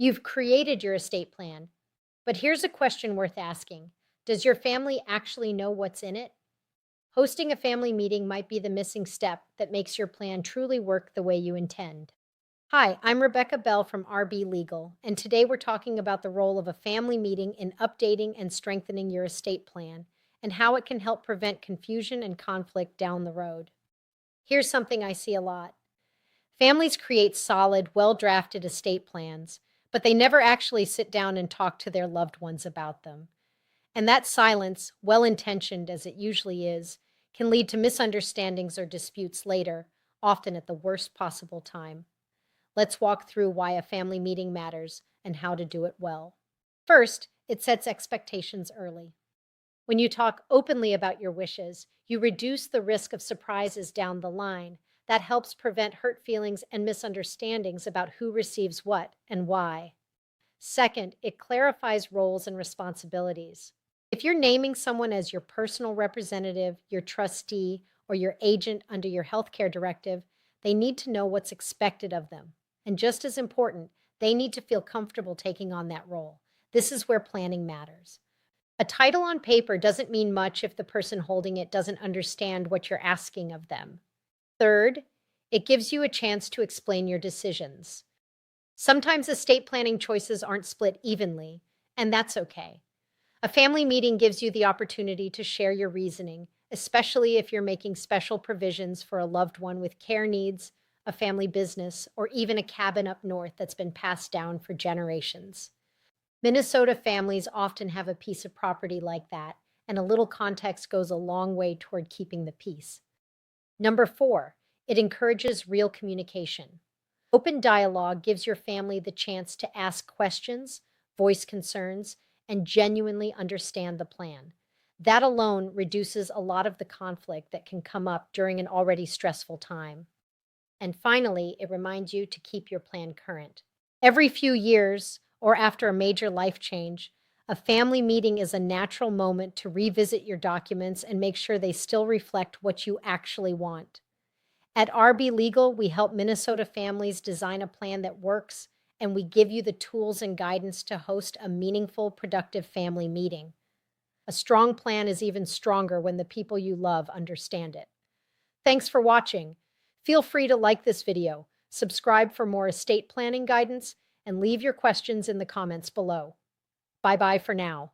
You've created your estate plan, but here's a question worth asking. Does your family actually know what's in it? Hosting a family meeting might be the missing step that makes your plan truly work the way you intend. Hi, I'm Rebecca Bell from RB Legal, and today we're talking about the role of a family meeting in updating and strengthening your estate plan and how it can help prevent confusion and conflict down the road. Here's something I see a lot. Families create solid, well drafted estate plans, but they never actually sit down and talk to their loved ones about them. And that silence, well intentioned as it usually is, can lead to misunderstandings or disputes later, often at the worst possible time. Let's walk through why a family meeting matters and how to do it well. First, it sets expectations early. When you talk openly about your wishes, you reduce the risk of surprises down the line. That helps prevent hurt feelings and misunderstandings about who receives what and why. Second, it clarifies roles and responsibilities. If you're naming someone as your personal representative, your trustee, or your agent under your healthcare directive, they need to know what's expected of them. And just as important, they need to feel comfortable taking on that role. This is where planning matters. A title on paper doesn't mean much if the person holding it doesn't understand what you're asking of them. Third, it gives you a chance to explain your decisions. Sometimes estate planning choices aren't split evenly, and that's okay. A family meeting gives you the opportunity to share your reasoning, especially if you're making special provisions for a loved one with care needs, a family business, or even a cabin up north that's been passed down for generations. Minnesota families often have a piece of property like that, and a little context goes a long way toward keeping the peace. Number four, it encourages real communication. Open dialogue gives your family the chance to ask questions, voice concerns, and genuinely understand the plan. That alone reduces a lot of the conflict that can come up during an already stressful time. And finally, it reminds you to keep your plan current. Every few years, or after a major life change, a family meeting is a natural moment to revisit your documents and make sure they still reflect what you actually want. At RB Legal, we help Minnesota families design a plan that works, and we give you the tools and guidance to host a meaningful, productive family meeting. A strong plan is even stronger when the people you love understand it. Thanks for watching. Feel free to like this video, subscribe for more estate planning guidance, and leave your questions in the comments below. Bye-bye for now.